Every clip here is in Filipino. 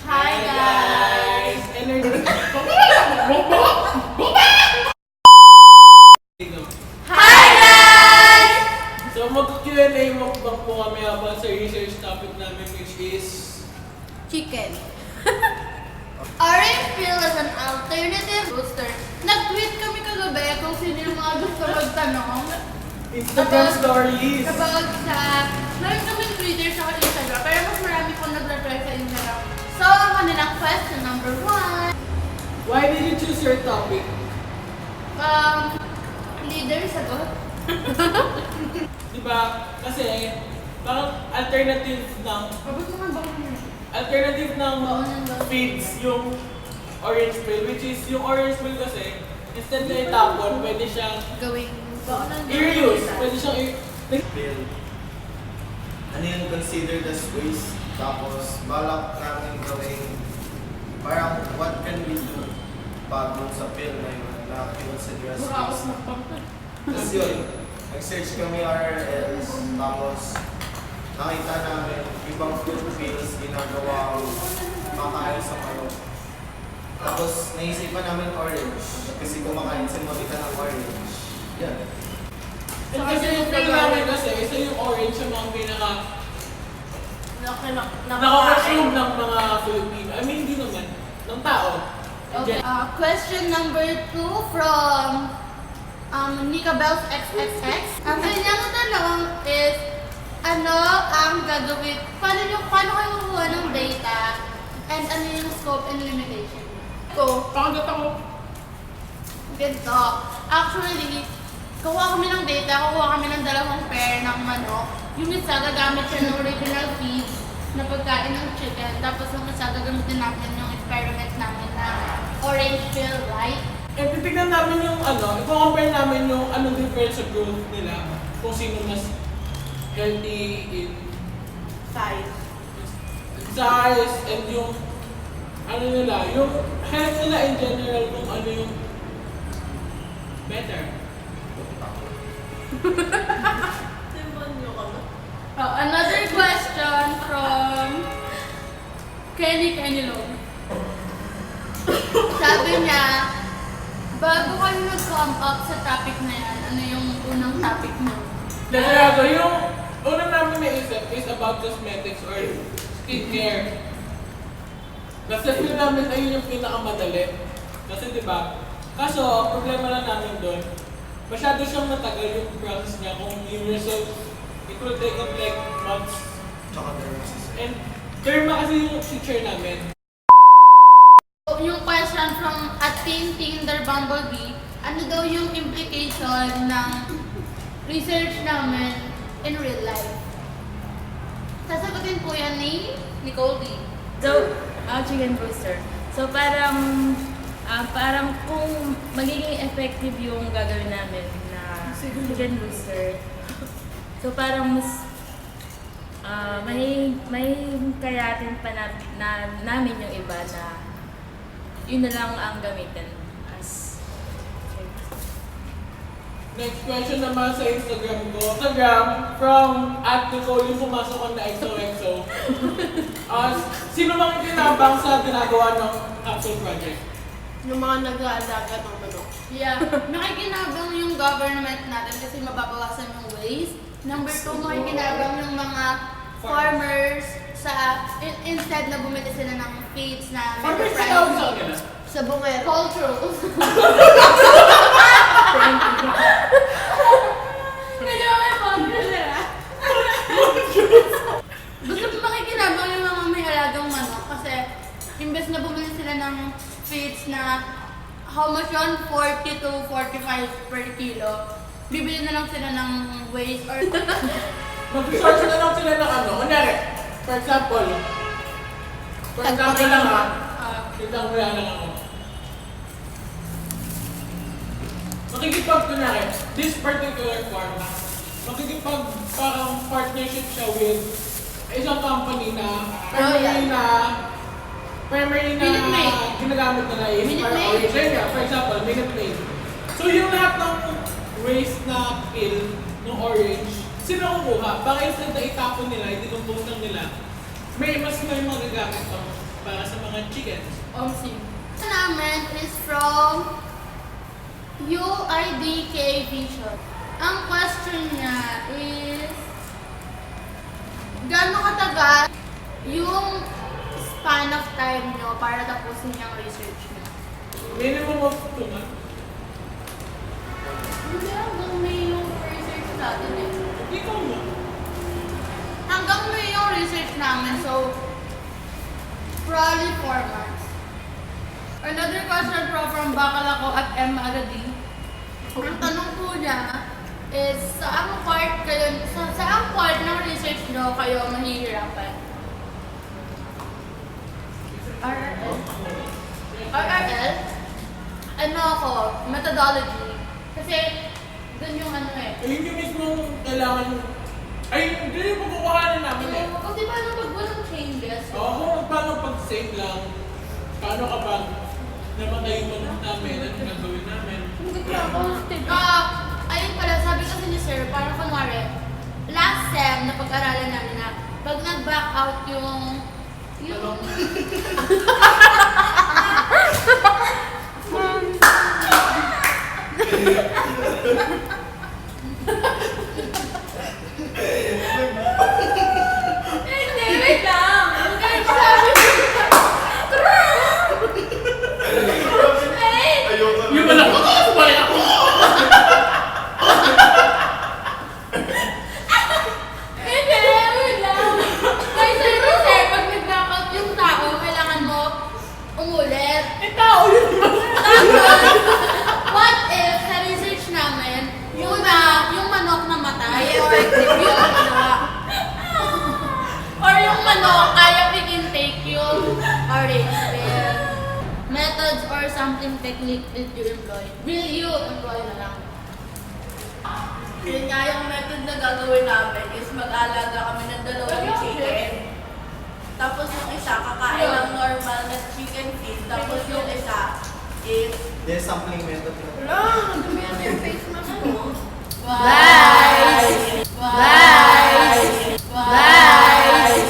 Hi guys! Hi guys! So mag-Q&A mukbang po kami habang sa research topic namin which is Chicken. Orange peel as an alternative booster. Nag-tweet kami kagabi kung sino yung mga gusto magtanong. Instagram stories. Kapag sa... Meron kami Twitter sa Instagram, pero mas marami pong nag-reply sa Instagram. So, ang kanilang question number 1. Why did you choose your topic? Leader, sagot. Diba? Kasi parang alternative ng Abot naman ba kami? feeds yung orange peel, which is yung orange peel kasi instead na itapon, pwede siyang Gawing i-reuse. Pwede siyang Bill. Ano yung considered as waste? Tapos balak namin gawing parang what can we do bago sa pill na yun na consider as waste. Tapos yun, nag-search kami RRLs, tapos nakita namin ibang fruit pills ginagawa makain sa manok. Tapos naisipan namin orange kasi kumakain si Monica ng orange. Yan. And kasi yung feel namin kasi, isa yung orange yung mga pinaka nakakonsume ng mga Filipino. I mean, hindi naman. Ng tao. Okay. Question number 2 from Nika Bells XXX. Ang kanyang tanong is, ano ang gagawin? Paano kayo kukuha ng data? And ano yung scope and limitation? Pakagat ako. Ganito. Actually, kukuha kami ng data, kukuha kami ng 2 pair ng manok. Yung isa, gagamit siya ng original feed na pagkain ng chicken. Tapos yung isa, gagamitin namin yung experiment namin na orange peel, right? And titignan namin yung i-compare namin yung anong difference sa growth nila. Kung sino mas healthy in size and yung nila, yung health nila in general, kung ano yung better. Another question from Kenny Long. Sabi niya, bago kayo nag-come up sa topic na yan, ano yung unang topic mo? Dahil yung unang namin naisip is about cosmetics or skincare. Kasi feel namin ayun yung pinakamadali. Kasi diba, kaso problema lang namin doon, masyado siyang matagal yung process niya kung yung result, it will take up like months. Tsaka dermasis. And terma kasi yung feature namin. Yung question from Tinder Bumblebee, ano daw yung implication ng research namin in real life? Sasagutin po yan ni Nicole D. So, chicken booster. So, parang kung magiging effective yung gagawin namin na chicken booster, so parang mas may kayatin pa namin yung iba na yun na lang ang gamitin as Next question naman sa Instagram ko. Instagram from @Nicole yung pumasok ko na XOXO. Sino mang itinabang sa ginagawa ng capsule project? Yung mga nag-aalaga ng manok. Yeah. Makikinabang yung government natin kasi mababawasan yung waste. Number 2, makikinabang yung mga farmers sa instead na bumili sila ng feeds na Farmers medyo sa pricey. kanila? Sa bungero. Cultural. Medyo may bongero sila. Gusto ko makikinabang yung mga may alagang manok kasi imbes na bumili sila ng feeds na how much yun? 40 to 45 per kilo. Bibili na lang sila ng waste or Mag-source na lang sila ng kunyari, for example lang tignan mo lang ako. Kunyari, this particular farm, parang partnership siya with isang company na primary na Minute Maid. ginagamit nila is Minute para Maid. orange. For example, Minute Maid. So yung lahat ng waste na peel ng orange, sino kukuha? Baka instead na itapon nila, i-decompose lang nila, may magagamit pang para sa mga chickens. Sim. Namin is from UIDK Vision. Ang question niya is, gaano katagal yung span of time nyo para tapusin yung research nyo? Minimum of 2 months. Hindi, hanggang May yung research natin eh. Ikaw mo. Hanggang May yung research namin, so probably 4 months. Another question from Bakalako at M. Agadi. Ang tanong po niya is, saang part ng research nyo kayo mahihirapan? RRL? RRL? Ano ako? Methodology. Kasi, dun yung ano eh. Yun yung mismong kailangan. Ay, hindi yung pagkukuhanan namin eh. Kasi paano pag walang changes? Oo, paano pag-save lang? Paano kapag namatay yung manok namin, anong gagawin namin? Ayun pala, sabi kasi ni Sir, parang kunwari, last sem na pag-aralan namin na pag nag-back out yung hindi, wait lang! Huwag ka nagsabi! Yung manok ko, balik ako! Hindi, wait lang! Kaya Sir, kasi pag nag-back out yung tao, kailangan mo umulit. Tao yun! Tapos, what if sa research namin, yung manok na matay, or yung manok kaya pig-intake yung orange pill. Methods or something technique did you employ? Will you employ na lang? Yun nga yung method na gagawin namin is mag-alaga kami ng dalawang chicken. Tapos yung isa kakain ng normal na chicken feed. Tapos yung isa is... There's sampling method na. Wala! Dumi yan yung face mask ko. Lies! Lies! Lies!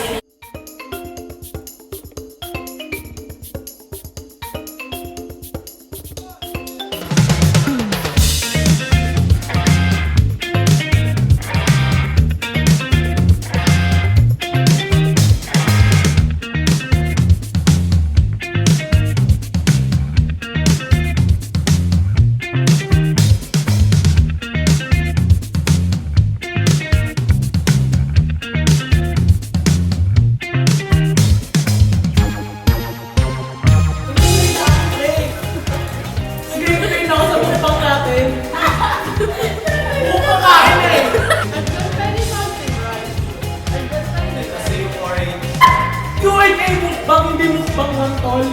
Nag-entertain ako sa mukbang natin. Mukbang kain eh! Kasi yung orange. Q&A mukbang, hindi mukbang lang tol.